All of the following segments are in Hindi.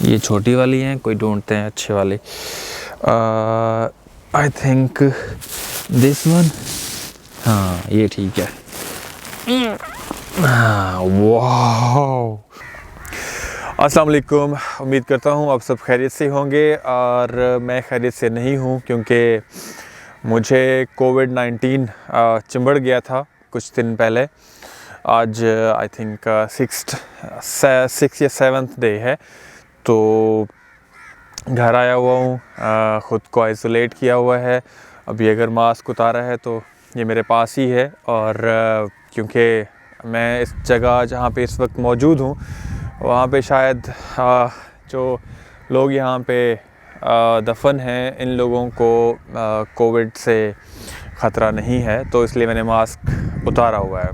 ये छोटी वाली हैं, कोई ढूंढते हैं अच्छे वाले। आई थिंक दिस वन, हाँ ये ठीक है। वाह, अस्सलाम वालेकुम। उम्मीद करता हूँ आप सब खैरियत से होंगे और मैं खैरियत से नहीं हूँ, क्योंकि मुझे कोविड-19 चिंबड़ गया था कुछ दिन पहले। आज आई थिंक सिक्स या सेवन्थ डे है, तो घर आया हुआ हूँ, ख़ुद को आइसोलेट किया हुआ है। अभी अगर मास्क उतारा है तो ये मेरे पास ही है, और क्योंकि मैं इस जगह जहाँ पे इस वक्त मौजूद हूँ वहाँ पे शायद जो लोग यहाँ पे दफन हैं, इन लोगों को कोविड से ख़तरा नहीं है, तो इसलिए मैंने मास्क उतारा हुआ है।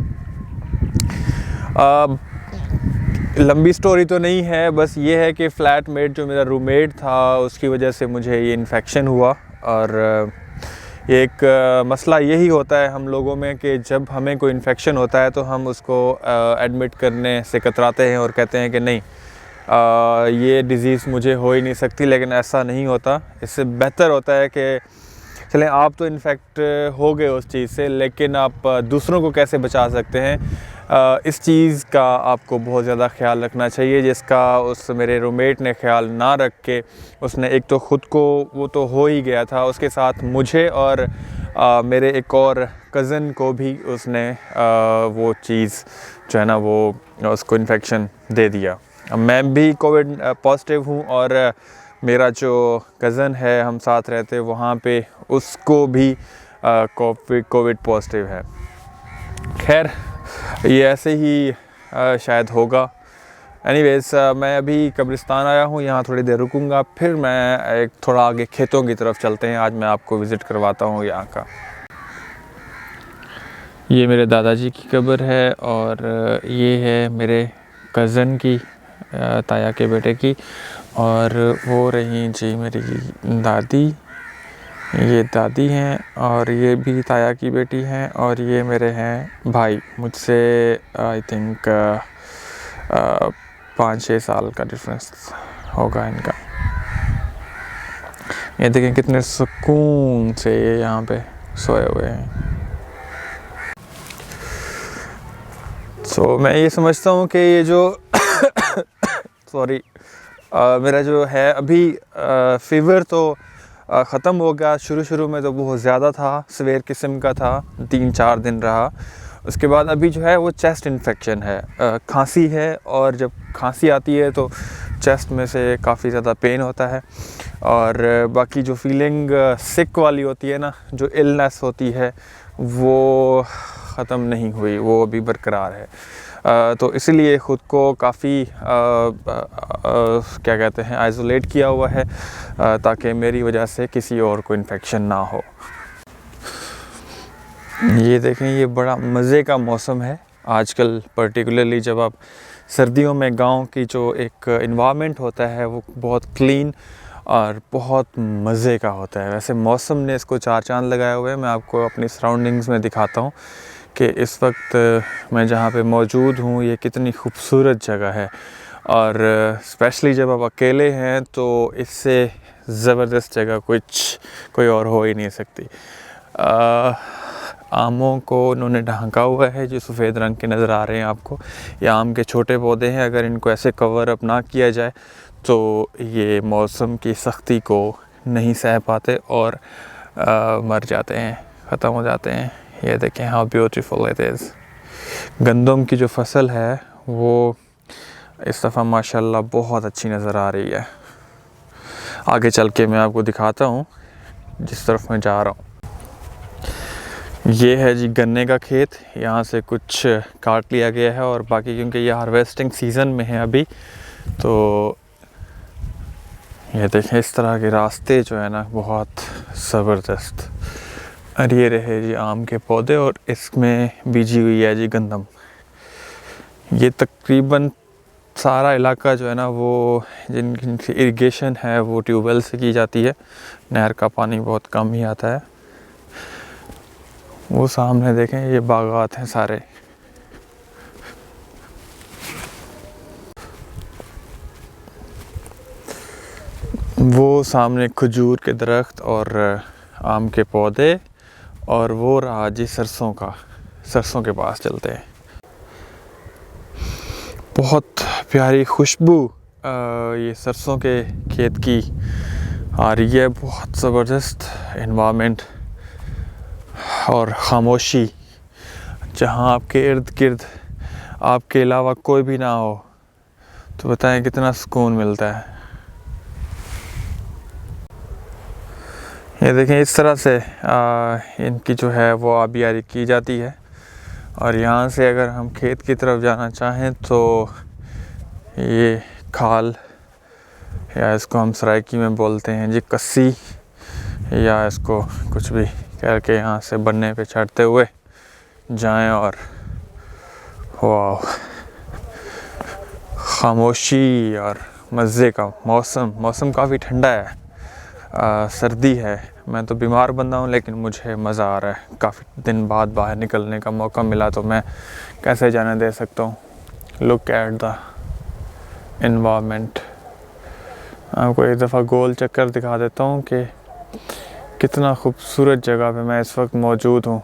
लंबी स्टोरी तो नहीं है, बस ये है कि फ्लैटमेट जो मेरा रूममेट था उसकी वजह से मुझे ये इन्फेक्शन हुआ। और एक मसला यही होता है हम लोगों में कि जब हमें कोई इन्फेक्शन होता है तो हम उसको एडमिट करने से कतराते हैं और कहते हैं कि नहीं, ये डिज़ीज़ मुझे हो ही नहीं सकती। लेकिन ऐसा नहीं होता। इससे बेहतर होता है कि चलें, आप तो इन्फेक्ट हो गए उस चीज़ से, लेकिन आप दूसरों को कैसे बचा सकते हैं, इस चीज़ का आपको बहुत ज़्यादा ख्याल रखना चाहिए, जिसका उस मेरे रूममेट ने ख्याल ना रख के उसने एक तो ख़ुद को, वो तो हो ही गया था, उसके साथ मुझे और मेरे एक और कज़न को भी उसने वो चीज़ जो है ना वो उसको इन्फेक्शन दे दिया। मैं भी कोविड पॉजिटिव हूँ, और मेरा जो कज़न है, हम साथ रहते वहाँ पे, उसको भी कोविड पॉजिटिव है। खैर, ये ऐसे ही शायद होगा। एनीवेज़, मैं अभी कब्रिस्तान आया हूँ, यहाँ थोड़ी देर रुकूँगा, फिर मैं एक थोड़ा आगे खेतों की तरफ चलते हैं। आज मैं आपको विज़िट करवाता हूँ यहाँ का। ये मेरे दादाजी की कब्र है, और ये है मेरे कज़न की, ताया के बेटे की, और वो रही जी मेरी दादी, ये दादी हैं, और ये भी ताया की बेटी हैं, और ये मेरे हैं भाई, मुझसे आई थिंक 5-6 साल का डिफरेंस होगा इनका। ये देखें कितने सुकून से ये यहाँ पे सोए हुए हैं। सो मैं ये समझता हूँ कि ये जो सॉरी, मेरा जो है अभी फ़ीवर तो ख़त्म हो गया। शुरू में तो बहुत ज़्यादा था, सवेर किस्म का था, 3-4 दिन रहा। उसके बाद अभी जो है वो चेस्ट इन्फेक्शन है, खांसी है, और जब खांसी आती है तो चेस्ट में से काफ़ी ज़्यादा पेन होता है। और बाकी जो फीलिंग सिक वाली होती है ना, जो इलनेस होती है, वो ख़त्म नहीं हुई, वो अभी बरकरार है। तो इसलिए ख़ुद को काफ़ी क्या कहते हैं, आइसोलेट किया हुआ है, ताकि मेरी वजह से किसी और को इन्फेक्शन ना हो। ये देखें, ये बड़ा मज़े का मौसम है आजकल, पर्टिकुलरली जब आप सर्दियों में गांव की जो एक इन्वायरमेंट होता है वो बहुत क्लीन और बहुत मज़े का होता है। वैसे मौसम ने इसको 4 चांद लगाए हुए हैं। मैं आपको अपनी सराउंडिंग्स में दिखाता हूँ कि इस वक्त मैं जहाँ पे मौजूद हूँ ये कितनी खूबसूरत जगह है, और स्पेशली जब आप अकेले हैं तो इससे ज़बरदस्त जगह कोई और हो ही नहीं सकती। आमों को उन्होंने ढांका हुआ है, जो सफ़ेद रंग के नज़र आ रहे हैं आपको। ये आम के छोटे पौधे हैं, अगर इनको ऐसे कवर अप ना किया जाए तो ये मौसम की सख्ती को नहीं सह पाते और मर जाते हैं, ख़त्म हो जाते हैं। ये देखें हाउ ब्यूटीफुल इट इज़। गंदम की जो फसल है वो इस दफ़ा माशाल्लाह बहुत अच्छी नज़र आ रही है। आगे चल के मैं आपको दिखाता हूँ जिस तरफ मैं जा रहा हूँ। ये है जी गन्ने का खेत, यहाँ से कुछ काट लिया गया है, और बाकी क्योंकि ये हार्वेस्टिंग सीज़न में है अभी, तो ये देखें इस तरह के रास्ते जो है ना बहुत ज़बरदस्त। और ये रहे जी आम के पौधे, और इसमें बीजी हुई है जी गंदम। ये तकरीबन सारा इलाका जो है ना वो जिनकी इरिगेशन है वो ट्यूबवेल से की जाती है, नहर का पानी बहुत कम ही आता है। वो सामने देखें ये बागात हैं सारे। वो सामने खजूर के दरख्त और आम के पौधे, और वो रहा जी सरसों के पास चलते हैं। बहुत प्यारी खुशबू ये सरसों के खेत की आ रही है। बहुत ज़बरदस्त एनवायरनमेंट और ख़ामोशी, जहाँ आपके इर्द गिर्द आपके अलावा कोई भी ना हो, तो बताएं कितना सुकून मिलता है। ये देखें, इस तरह से इनकी जो है वो आबियारी की जाती है। और यहाँ से अगर हम खेत की तरफ जाना चाहें तो ये खाल, या इसको हम सराइकी में बोलते हैं जी कस्सी, या इसको कुछ भी करके यहाँ से बन्ने पे चढ़ते हुए जाएं। और वाह, खामोशी और मज़े का मौसम काफ़ी ठंडा है, सर्दी है। मैं तो बीमार बंदा हूँ, लेकिन मुझे मज़ा आ रहा है। काफ़ी दिन बाद बाहर निकलने का मौका मिला, तो मैं कैसे जाने दे सकता हूँ। Look at the environment. आपको एक दफ़ा गोल चक्कर दिखा देता हूँ कि कितना खूबसूरत जगह पे मैं इस वक्त मौजूद हूँ।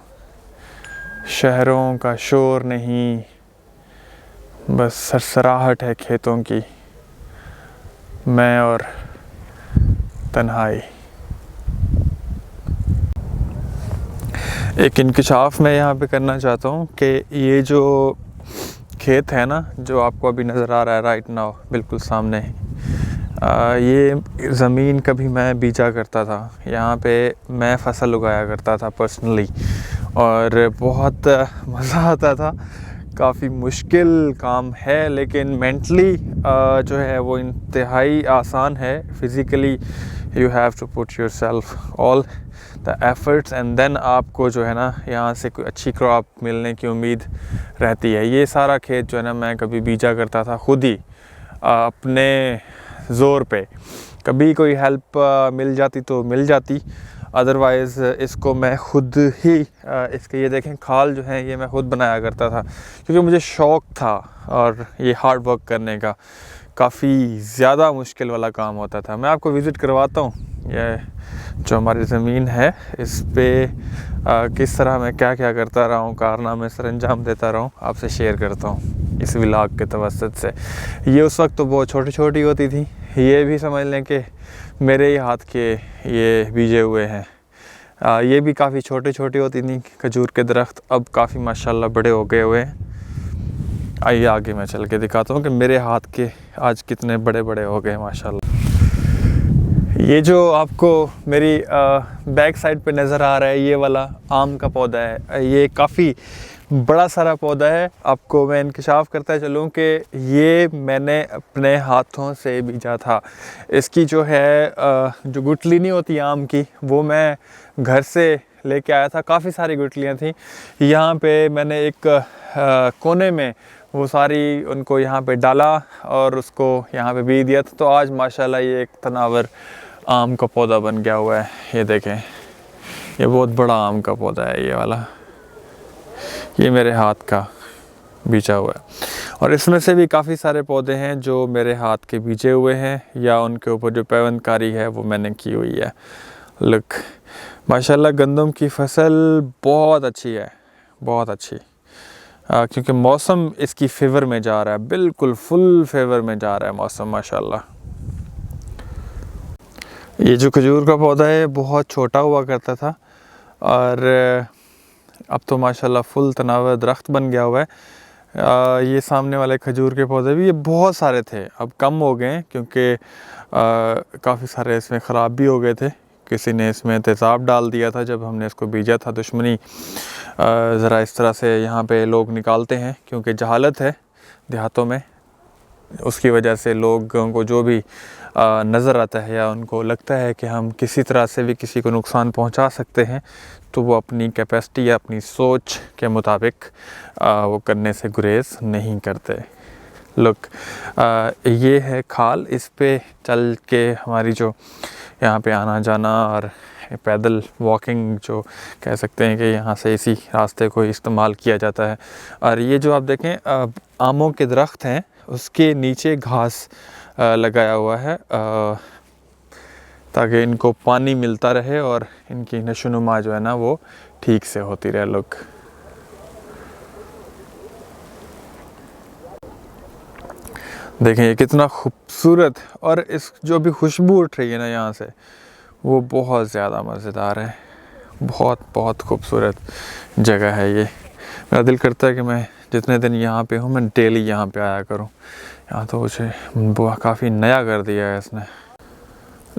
शहरों का शोर नहीं, बस सरसराहट है खेतों की, मैं और तन्हाई। एक इंकशाफ मैं यहाँ पे करना चाहता हूँ कि ये जो खेत है ना, जो आपको अभी नज़र आ रहा है राइट नाउ बिल्कुल सामने, ये ज़मीन कभी मैं बीजा करता था। यहाँ पे मैं फ़सल उगाया करता था पर्सनली, और बहुत मज़ा आता था। काफ़ी मुश्किल काम है, लेकिन मेंटली जो है वो इंतहाई आसान है। Physically you have to put yourself all the efforts, and then आपको जो है ना यहाँ से कोई अच्छी क्रॉप मिलने की उम्मीद रहती है। ये सारा खेत जो है ना मैं कभी बीजा करता था खुद ही, अपने ज़ोर पे। कभी कोई हेल्प मिल जाती तो मिल जाती, अदरवाइज़ इसको मैं खुद ही इसके ये देखें खाल जो है ये मैं खुद बनाया करता था, क्योंकि मुझे शौक़ था। और ये हार्ड वर्क करने का काफ़ी ज़्यादा मुश्किल वाला काम होता था। मैं आपको विज़िट करवाता हूँ ये जो हमारी ज़मीन है, इस पे किस तरह मैं क्या क्या करता रहा हूँ, कारनामे सर अंजाम देता रहा हूँ, आपसे शेयर करता हूँ इस व्लॉग के तवस्सुत से। ये उस वक्त तो बहुत छोटी छोटी होती थी, ये भी समझ लें कि मेरे ही हाथ के ये बीजे हुए हैं। ये भी काफ़ी छोटे छोटी होती थी खजूर के दरख्त, अब काफ़ी माशाल्लाह बड़े हो गए हुए हैं। आइए आगे मैं चल के दिखाता हूँ कि मेरे हाथ के आज कितने बड़े बड़े हो गए माशाल्लाह। ये जो आपको मेरी बैक साइड पे नज़र आ रहा है, ये वाला आम का पौधा है। ये काफ़ी बड़ा सारा पौधा है। आपको मैं इंकशाफ करता चलूँ कि ये मैंने अपने हाथों से बीजा था। इसकी जो है जो गुठली नहीं होती आम की, वो मैं घर से लेके आया था। काफ़ी सारी गुठलियाँ थी। यहाँ पे मैंने एक कोने में वो सारी उनको यहाँ पे डाला और उसको यहाँ पे बीज दिया था। तो आज माशाल्लाह ये एक तनावर आम का पौधा बन गया हुआ है। ये देखें, ये बहुत बड़ा आम का पौधा है ये वाला, ये मेरे हाथ का बीजा हुआ है। और इसमें से भी काफ़ी सारे पौधे हैं जो मेरे हाथ के बीजे हुए हैं, या उनके ऊपर जो पैवंदकारी है वो मैंने की हुई है। लुक, माशाल्लाह गंदम की फसल बहुत अच्छी है, बहुत अच्छी, क्योंकि मौसम इसकी फेवर में जा रहा है, बिल्कुल फुल फेवर में जा रहा है मौसम माशाल्लाह। ये जो खजूर का पौधा है बहुत छोटा हुआ करता था, और अब तो माशाल्लाह फुल तनावर दरख्त बन गया हुआ है। ये सामने वाले खजूर के पौधे भी ये बहुत सारे थे, अब कम हो गए क्योंकि काफ़ी सारे इसमें ख़राब भी हो गए थे। किसी ने इसमें तेज़ाब डाल दिया था जब हमने इसको बीजा था। दुश्मनी ज़रा इस तरह से यहाँ पे लोग निकालते हैं, क्योंकि जहालत है देहातों में, उसकी वजह से लोगों को जो भी नज़र आता है या उनको लगता है कि हम किसी तरह से भी किसी को नुकसान पहुंचा सकते हैं, तो वो अपनी कैपेसिटी या अपनी सोच के मुताबिक वो करने से गुरेज नहीं करते। लुक, ये है खाल, इस पे चल के हमारी जो यहाँ पे आना जाना और पैदल वॉकिंग जो कह सकते हैं कि यहाँ से इसी रास्ते को इस्तेमाल किया जाता है। और ये जो आप देखें आमों के दरख्त हैं, उसके नीचे घास लगाया हुआ है। ताकि इनको पानी मिलता रहे और इनकी नशोनुमा जो है ना वो ठीक से होती रहे। लोग देखें ये कितना खूबसूरत, और इस जो भी खुशबू उठ रही है ना यहाँ से वो बहुत ज़्यादा मज़ेदार है। बहुत बहुत खूबसूरत जगह है ये। मेरा दिल करता है कि मैं जितने दिन यहाँ पे हूँ मैं डेली यहाँ पे आया करूँ। यहाँ तो मुझे काफ़ी नया कर दिया है इसने।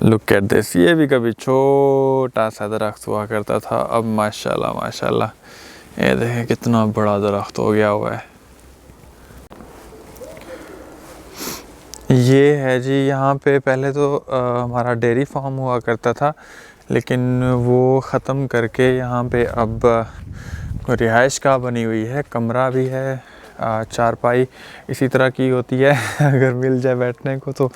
लुक एट दिस, ये भी कभी छोटा सा दरख्त हुआ करता था, अब माशाल्लाह माशाल्लाह ये देखें कितना बड़ा दरख्त हो गया हुआ है। ये है जी, यहाँ पे पहले तो हमारा डेयरी फार्म हुआ करता था, लेकिन वो ख़त्म करके यहाँ पे अब रिहाइश का बनी हुई है, कमरा भी है, चारपाई इसी तरह की होती है अगर मिल जाए बैठने को तो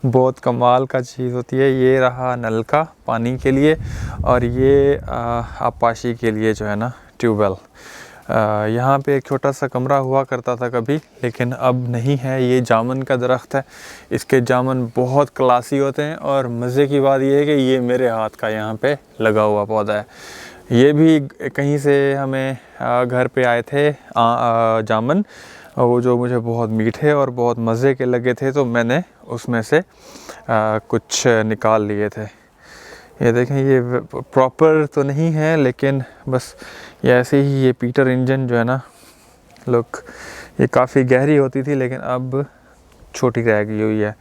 बहुत कमाल का चीज़ होती है। ये रहा नलका पानी के लिए, और ये आपाशी के लिए जो है ना ट्यूबवेल। यहाँ पे एक छोटा सा कमरा हुआ करता था कभी, लेकिन अब नहीं है। ये जामुन का दरख्त है, इसके जामुन बहुत क्लासी होते हैं, और मज़े की बात ये है कि ये मेरे हाथ का यहाँ पे लगा हुआ पौधा है। ये भी कहीं से हमें घर पे आए थे जामुन, वो जो मुझे बहुत मीठे और बहुत मज़े के लगे थे, तो मैंने उसमें से कुछ निकाल लिए थे। ये देखें ये प्रॉपर तो नहीं है, लेकिन बस ये ऐसे ही। ये पीटर इंजन जो है ना, लुक ये काफ़ी गहरी होती थी लेकिन अब छोटी रह गई हुई है।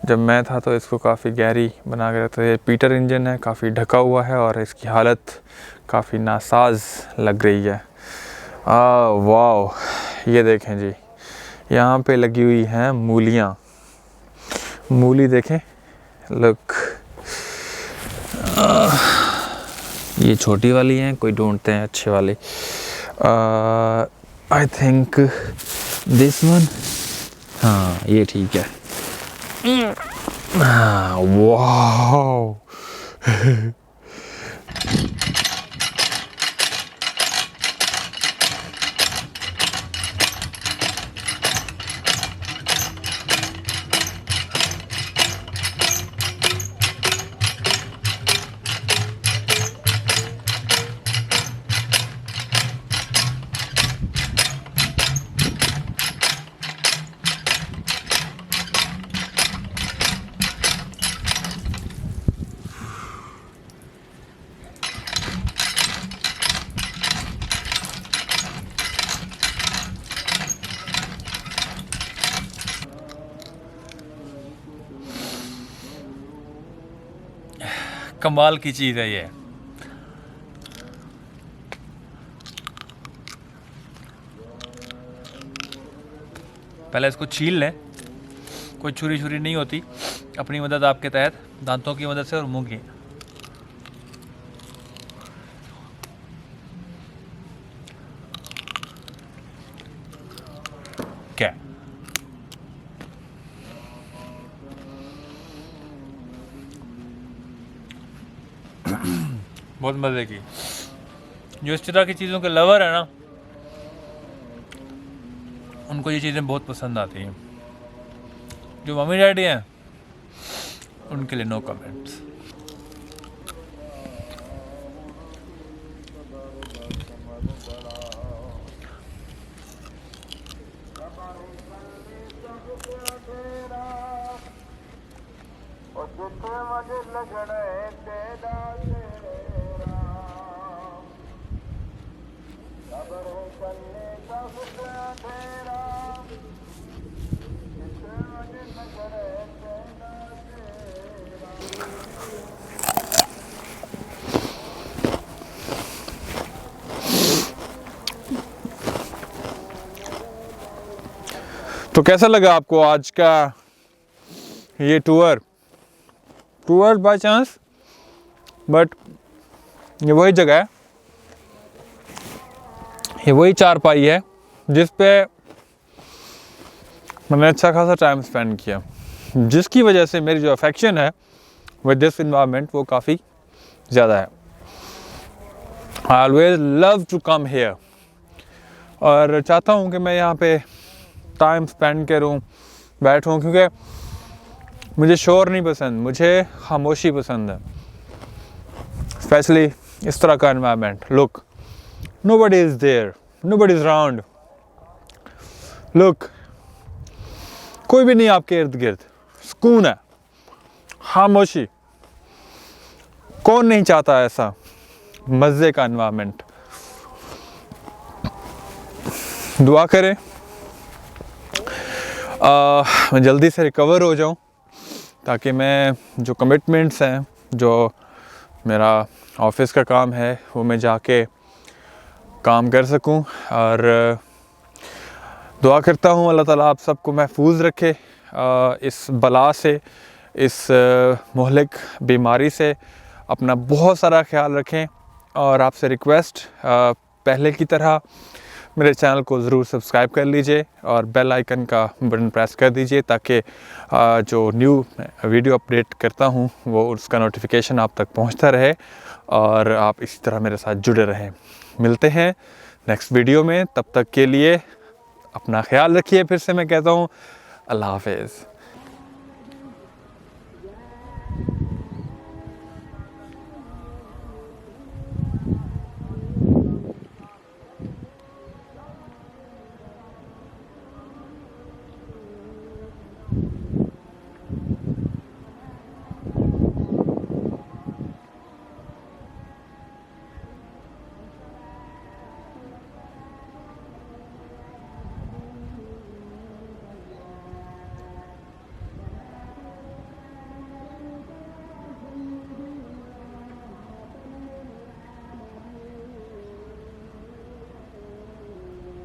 जब मैं था तो इसको काफ़ी गहरी बना के रखते थे। ये पीटर इंजन है, काफ़ी ढका हुआ है और इसकी हालत काफ़ी नासाज लग रही है। वाह, ये देखें जी, यहाँ पे लगी हुई हैं मूलियाँ। मूली देखें, लुक ये छोटी वाली हैं, कोई ढूंढते हैं अच्छे वाली। आई थिंक दिस वन, हाँ ये ठीक है। वाह कमाल की चीज़ है ये। पहले इसको छील लें, कोई छुरी छुरी नहीं होती, अपनी मदद आपके तहत दांतों की मदद से और मुंह की। क्या बहुत मज़े की। जो इस तरह की चीज़ों के लवर है ना, उनको ये चीज़ें बहुत पसंद आती हैं। जो मम्मी डैडी हैं उनके लिए नो कमेंट्स। तो कैसा लगा आपको आज का ये टूर बाय चांस, बट ये वही जगह है, ये वही चारपाई है जिस पे मैंने अच्छा खासा टाइम स्पेंड किया, जिसकी वजह से मेरी जो अफेक्शन है विद दिस इन्वायरमेंट वो काफ़ी ज़्यादा है। I always love to come here, और चाहता हूँ कि मैं यहाँ पे टाइम स्पेंड करूँ, बैठूँ, क्योंकि मुझे शोर नहीं पसंद, मुझे खामोशी पसंद है, स्पेशली इस तरह का environment. Look, nobody is there, nobody is around. Look, कोई भी नहीं आपके इर्द गिर्द, सुकून है, खामोशी। कौन नहीं चाहता ऐसा मज़े का एनवायरनमेंट। दुआ करें मैं जल्दी से रिकवर हो जाऊं, ताकि मैं जो कमिटमेंट्स हैं, जो मेरा ऑफिस का काम है, वो मैं जाके काम कर सकूं। और दुआ करता हूं अल्लाह ताला आप सबको महफूज रखे इस बला से, इस मुहलिक बीमारी से। अपना बहुत सारा ख्याल रखें और आपसे रिक्वेस्ट, पहले की तरह मेरे चैनल को ज़रूर सब्सक्राइब कर लीजिए और बेल आइकन का बटन प्रेस कर दीजिए, ताकि जो न्यू वीडियो अपडेट करता हूं वो उसका नोटिफिकेशन आप तक पहुंचता रहे और आप इसी तरह मेरे साथ जुड़े रहें। मिलते हैं नेक्स्ट वीडियो में, तब तक के लिए अपना ख्याल रखिए। फिर से मैं कहता हूं अल्लाह हाफ़िज़।